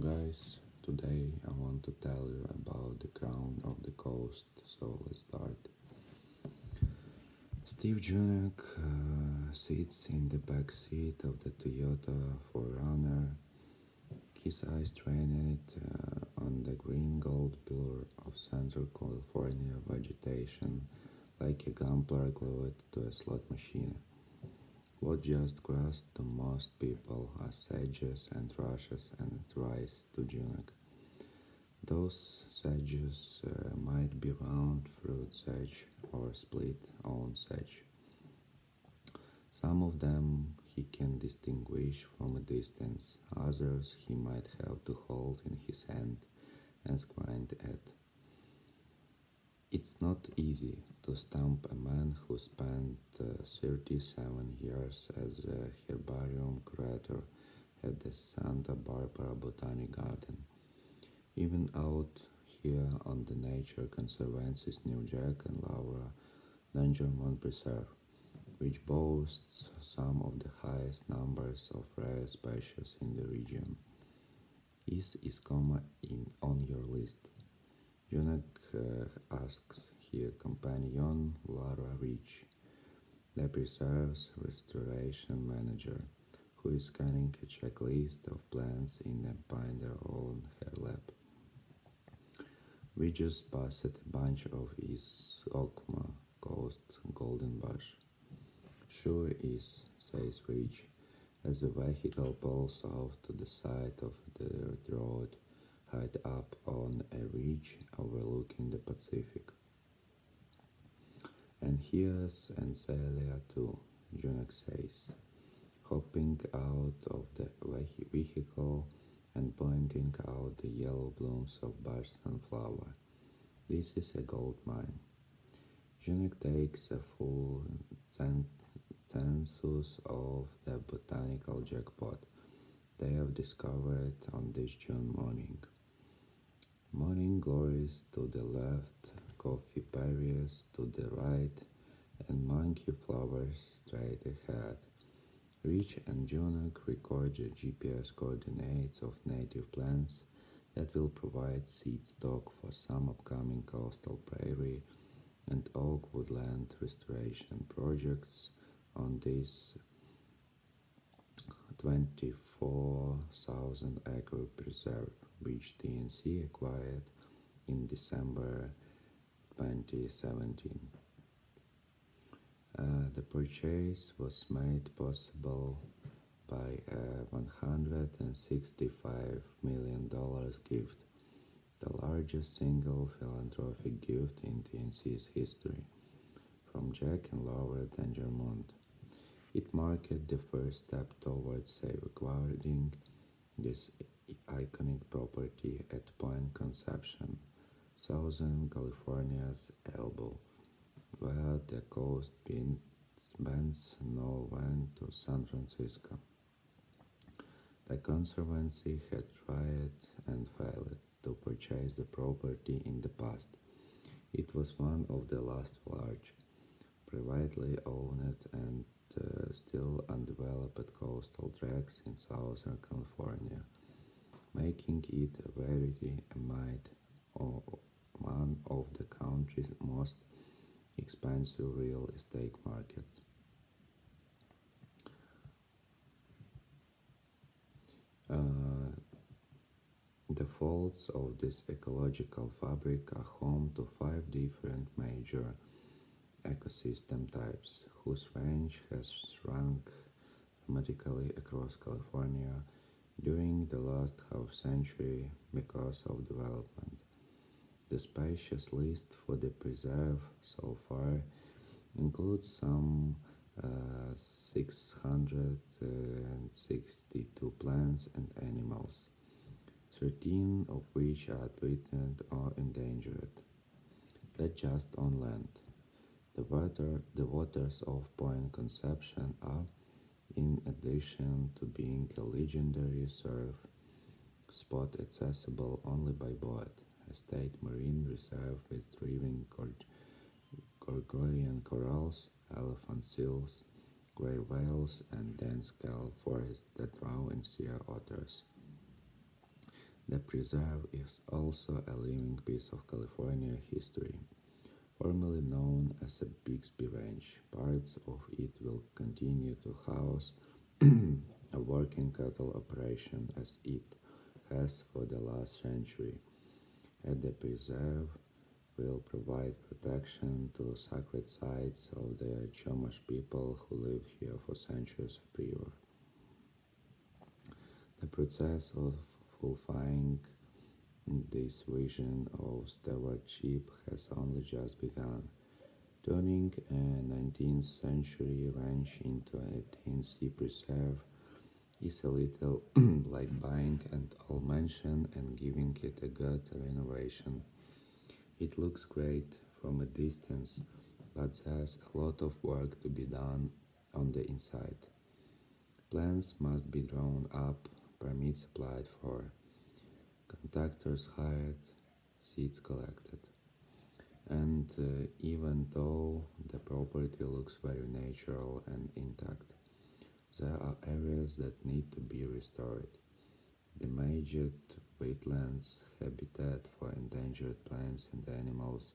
guys, today I want to tell you about the crown of the coast, so let's start. Steve Junak sits in the back seat of the Toyota 4Runner, his eyes trained on the green gold pillar of Central California vegetation like a gambler glued to a slot machine. What just grasped to most people are sages and rushes and rice to Junak. Those sedges might be round fruit sedge or split on sedge. Some of them he can distinguish from a distance, others he might have to hold in his hand and squint at. It's not easy to stump a man who spent 37 years as a herbarium curator at the Santa Barbara Botanic Garden. Even out here on the Nature Conservancy's New Jack and Laura Dangermond Preserve, which boasts some of the highest numbers of rare species in the region. Is Iscoma on your list? Junak asks her companion Laura Rich, the preserve's restoration manager, who is scanning a checklist of plants in a binder on her lap. We just passed a bunch of Isokma Coast Golden Bush. Sure is, says Rich, as the vehicle pulls off to the side of the dirt road, high up on a ridge overlooking the Pacific. And here's Ancelia too, Junak says, hopping out of the vehicle and pointing out the yellow blooms of bush sunflower. This is a gold mine. Junak takes a full census of the botanical jackpot they have discovered on this June morning. Morning glories to the left, coffee berries to the right, and monkey flowers straight ahead. Rich and Junak record the GPS coordinates of native plants that will provide seed stock for some upcoming coastal prairie and oak woodland restoration projects on this 24,000-acre preserve, which TNC acquired in December 2017. The purchase was made possible by a $165 million gift, the largest single philanthropic gift in TNC's history, from Jack and Laura Dangermond. It marked the first step towards safeguarding this iconic property at Point Conception, Southern California's elbow, where the coast bends northward to San Francisco. The Conservancy had tried and failed to purchase the property in the past. It was one of the last large, privately owned and still undeveloped coastal tracts in Southern California, making it a rarity amid one of the country's most expensive real estate markets. The folds of this ecological fabric are home to 5 different major ecosystem types, whose range has shrunk dramatically across California during the last half-century because of development. The spacious list for the preserve so far includes some 662 plants and animals, 13 of which are threatened or endangered. That's just on land. The waters of Point Conception are, in addition to being a legendary surf spot accessible only by boat, a state marine reserve with thriving Gorgonian corals, elephant seals, gray whales, and dense kelp forests that drown in sea otters. The preserve is also a living piece of California history. Formerly known as the Bixby Ranch, parts of it will continue to house a working cattle operation as it has for the last century. And the preserve will provide protection to sacred sites of the Chumash people who lived here for centuries prior. The process of fulfilling this vision of stewardship has only just begun. Turning a 19th century ranch into a Tennessee preserve is a little like buying an old mansion and giving it a good renovation. It looks great from a distance, but there's a lot of work to be done on the inside. Plans must be drawn up, permits applied for, contractors hired, seeds collected. And even though the property looks very natural and intact, there are areas that need to be restored. Damaged wetlands, habitat for endangered plants and animals,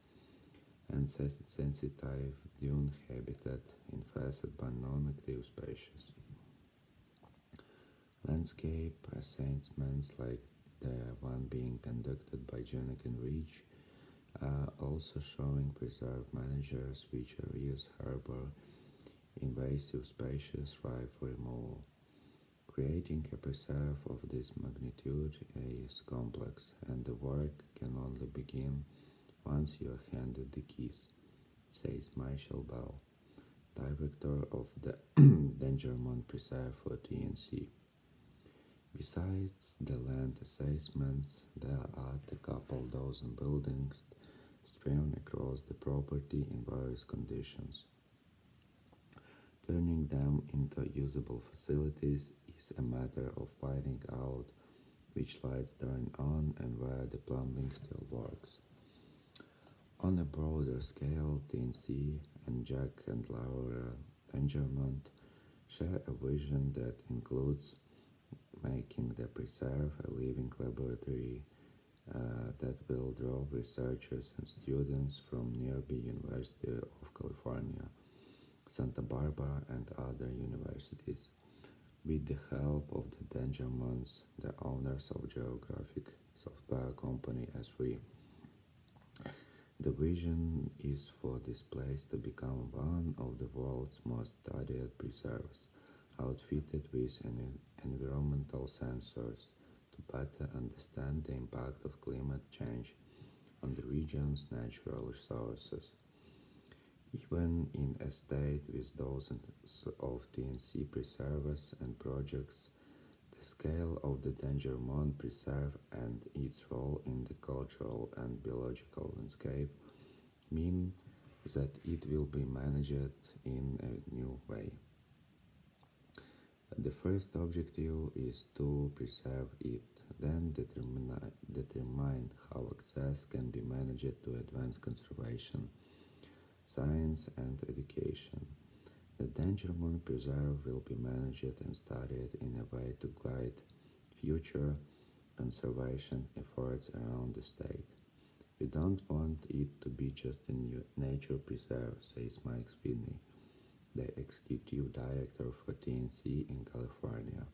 and sensitive dune habitat infested by non-active species. Landscape assessments like the one being conducted by Jenneken Ridge are also showing preserve managers which areas harbor invasive species ripe for removal. Creating a preserve of this magnitude is complex, and the work can only begin once you are handed the keys, says Michael Bell, director of the Dangermont Preserve for TNC. Besides the land assessments, there are a couple dozen buildings strewn across the property in various conditions. Turning them into usable facilities is a matter of finding out which lights turn on and where the plumbing still works. On a broader scale, TNC and Jack and Laura Dangermont share a vision that includes making the preserve a living laboratory that will draw researchers and students from nearby University of California, Santa Barbara, and other universities. With the help of the Dangermonts, the owners of Geographic software company S3, the vision is for this place to become one of the world's most studied preserves, outfitted with environmental sensors to better understand the impact of climate change on the region's natural resources. Even in a state with dozens of TNC preserves and projects, the scale of the Dangermont Preserve and its role in the cultural and biological landscape mean that it will be managed in a new way. The first objective is to preserve it, then determine how access can be managed to advance conservation, science, and education. The Dangermont Preserve will be managed and studied in a way to guide future conservation efforts around the state. We don't want it to be just a new nature preserve, says Mike Sweeney, the executive director for TNC in California.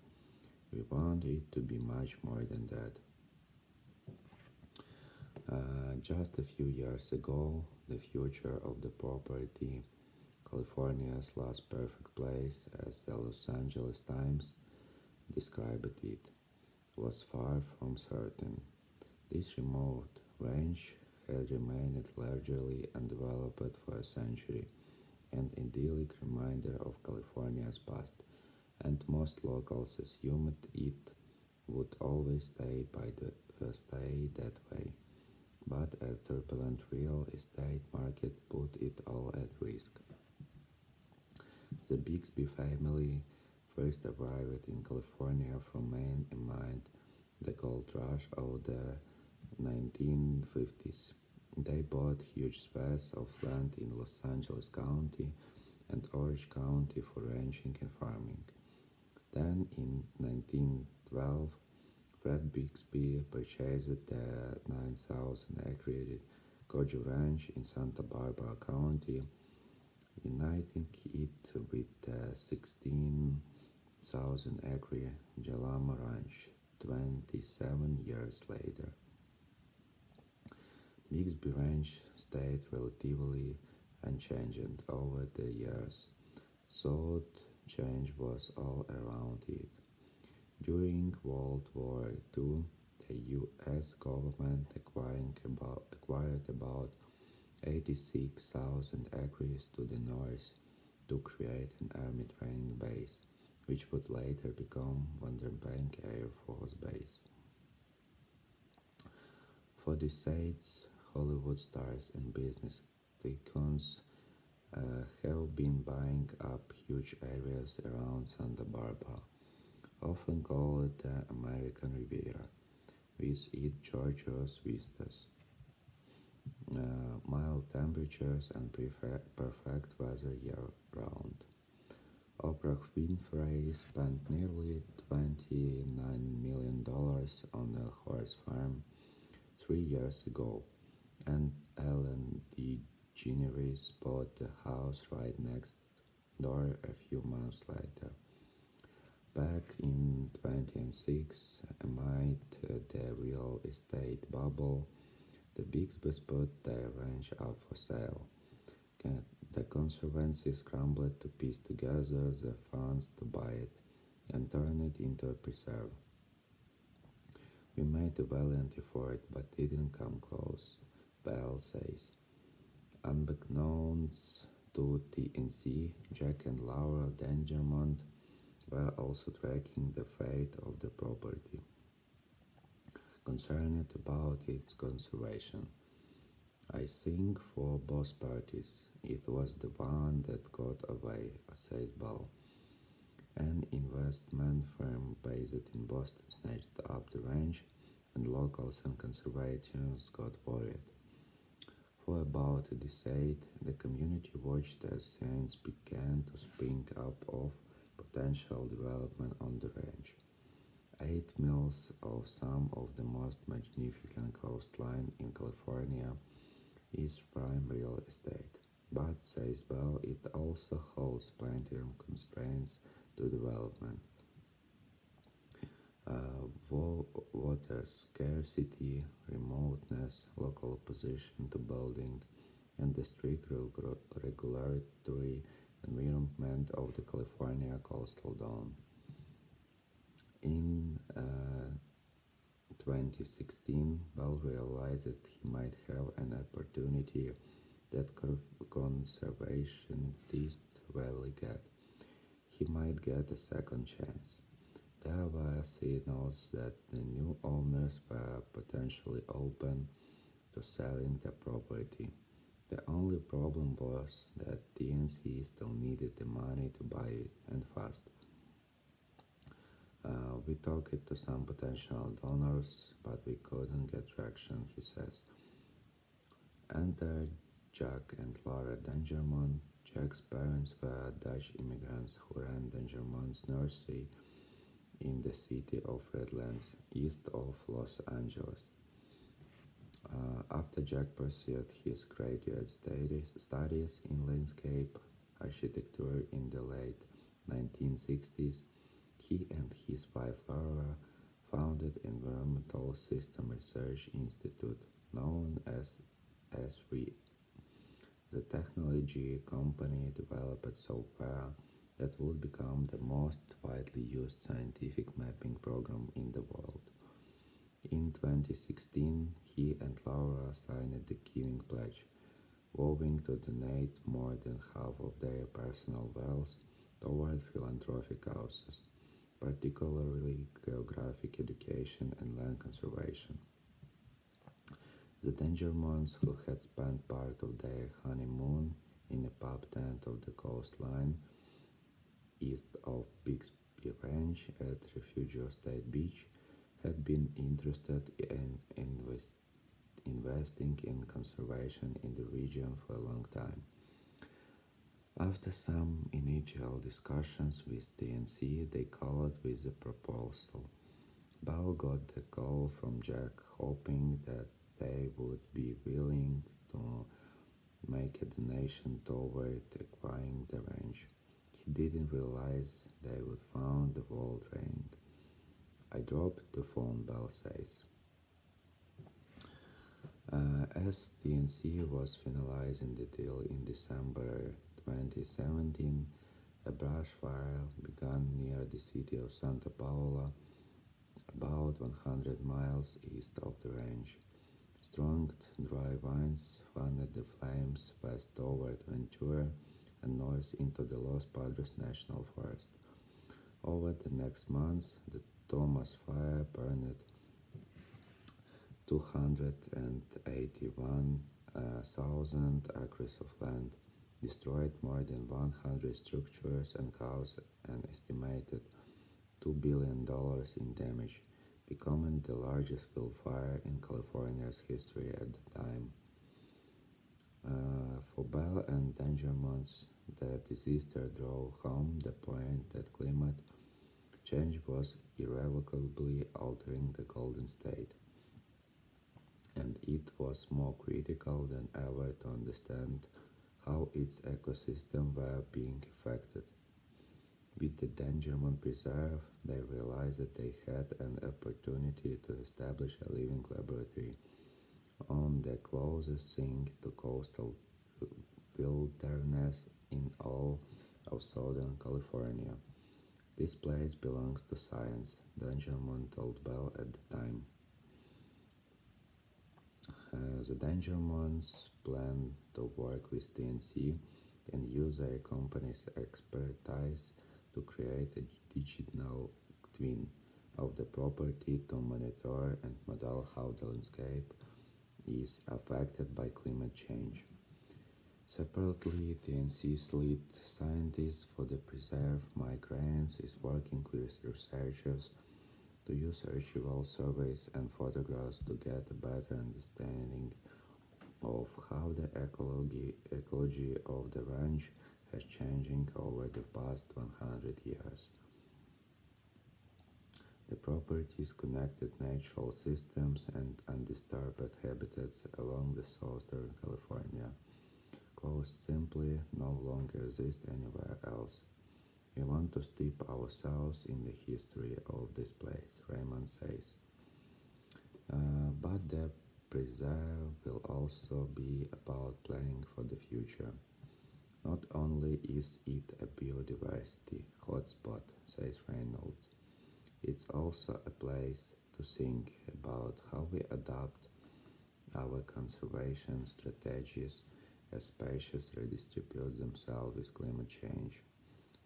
We want it to be much more than that. Just a few years ago, the future of the property, California's last perfect place, as the Los Angeles Times described it, was far from certain. This remote range had remained largely undeveloped for a century, an idyllic reminder of California's past, and most locals assumed it would always stay that way. But a turbulent real estate market put it all at risk. The Bixby family first arrived in California from Maine amid the gold rush of the 1950s. They bought huge swaths of land in Los Angeles County and Orange County for ranching and farming. Then, in 1912, Brad Bixby purchased the 9,000-acre Goju Ranch in Santa Barbara County, uniting it with the 16,000-acre Jalama Ranch 27 years later. Bixby Ranch stayed relatively unchanged over the years, so change was all around it. During World War II, the U.S. government acquired about 86,000 acres to the north to create an army training base, which would later become Vanderbank Air Force Base. For decades, Hollywood stars and business tycoons have been buying up huge areas around Santa Barbara, often called the American Riviera, with its gorgeous vistas, mild temperatures, and perfect weather year round. Oprah Winfrey spent nearly $29 million on a horse farm 3 years ago, and Ellen DeGeneres bought the house right next door a few months later. Back in 2006, amid the real estate bubble, the Bixbys put their ranch up for sale. The Conservancy scrambled to piece together the funds to buy it and turn it into a preserve. We made a valiant effort but didn't come close, Bell says. Unbeknownst to TNC, Jack and Laura Dangermond were also tracking the fate of the property, concerned about its conservation. I think for both parties, it was the one that got away, says Ball. An investment firm based in Boston snatched up the ranch, and locals and conservators got worried. For about a decade, the community watched as signs began to spring up of potential development on the ranch. 8 miles of some of the most magnificent coastline in California is prime real estate, but, says Bell, it also holds plenty of constraints to development. Water scarcity, remoteness, local opposition to building, and the strict regulatory environment of the California coastal zone. In 2016, Bell realized that he might have an opportunity that conservationists rarely get. He might get a second chance. There were signals that the new owners were potentially open to selling the property. The only problem was that TNC still needed the money to buy it, and fast. We talked to some potential donors, but we couldn't get traction, he says. Enter Jack and Laura Dangermond. Jack's parents were Dutch immigrants who ran Dangermond's nursery in the city of Redlands, east of Los Angeles. After Jack pursued his graduate studies in landscape architecture in the late 1960s, he and his wife Laura founded Environmental System Research Institute, known as ESRI. The technology company developed software that would become the most widely used scientific mapping program in the world. In 2016, he and Laura signed the Giving Pledge, vowing to donate more than half of their personal wealth toward philanthropic causes, particularly geographic education and land conservation. The Dangermonds, who had spent part of their honeymoon in a pub tent of the coastline east of Bixby Ranch at Refugio State Beach, had been interested in investing in conservation in the region for a long time. After some initial discussions with TNC, they called with a proposal. Bell got the call from Jack, hoping that they would be willing to make a donation toward acquiring the ranch. He didn't realize they would found the world ring. I dropped the phone, Bell says. As TNC was finalizing the deal in December 2017, a brush fire began near the city of Santa Paula, about 100 miles east of the range. Strong, dry winds fanned the flames west toward Ventura and north into the Los Padres National Forest. Over the next months, the Thomas Fire burned 281,000 acres of land, destroyed more than 100 structures and caused an estimated $2 billion in damage, becoming the largest wildfire in California's history at the time. For Bell and Dangermonds, the disaster drove home the point that climate change was irrevocably altering the Golden State, and it was more critical than ever to understand how its ecosystem were being affected. With the Dangermond Preserve, they realized that they had an opportunity to establish a living laboratory on the closest thing to coastal wilderness in all of Southern California. This place belongs to science, Dangermond told Bell at the time. The Dangermonds plan to work with TNC and use their company's expertise to create a digital twin of the property to monitor and model how the landscape is affected by climate change. Separately, TNC's lead scientist for the preserve, Mike Ryan, is working with researchers to use archival surveys and photographs to get a better understanding of how the ecology of the range has changing over the past 100 years. The properties connected natural systems and undisturbed habitats along the southern California coast simply no longer exist anywhere else. We want to steep ourselves in the history of this place, Raymond says. But the preserve will also be about planning for the future. Not only is it a biodiversity hotspot, says Reynolds, it's also a place to think about how we adapt our conservation strategies as species redistribute themselves with climate change.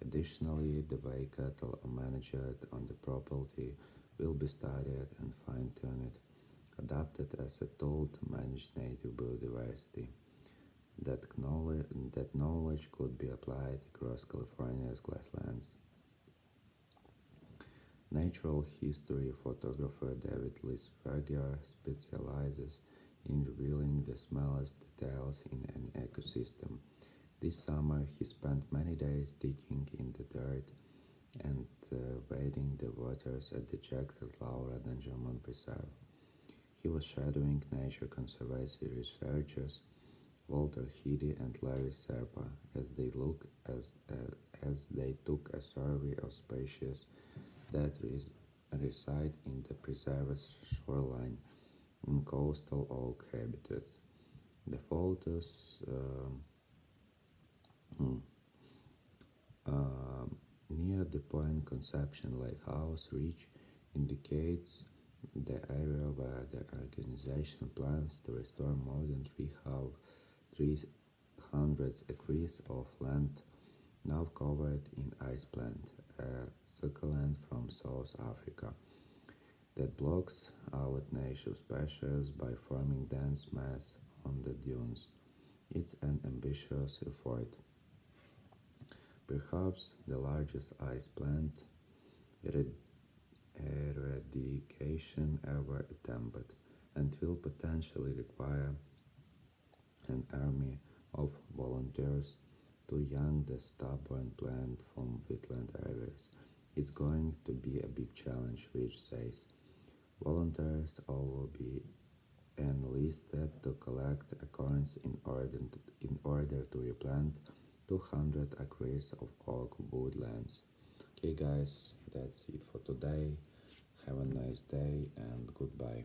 Additionally, the way cattle are managed on the property will be studied and fine-tuned, adapted as a tool to manage native biodiversity. That knowledge could be applied across California's grasslands. Natural history photographer David Lisberger specializes in revealing the smallest details in an ecosystem. This summer, he spent many days digging in the dirt and wading the waters at the Jack and Laura Dangermond Preserve. He was shadowing nature conservancy researchers Walter Heady and Larry Serpa as they took a survey of species that reside in the preserve's shoreline in coastal oak habitats. The photos near the Point Conception Lighthouse Ridge indicates the area where the organization plans to restore more than 300 acres of land now covered in ice plant, a succulent from South Africa that blocks out native species by forming dense mass on the dunes. It's an ambitious effort, perhaps the largest ice plant eradication ever attempted, and will potentially require an army of volunteers to yank the stubborn plant from wetland areas. It's going to be a big challenge, Rich says. Volunteers all will be enlisted to collect acorns in order to replant 200 acres of oak woodlands. Okay, guys, that's it for today. Have a nice day and goodbye.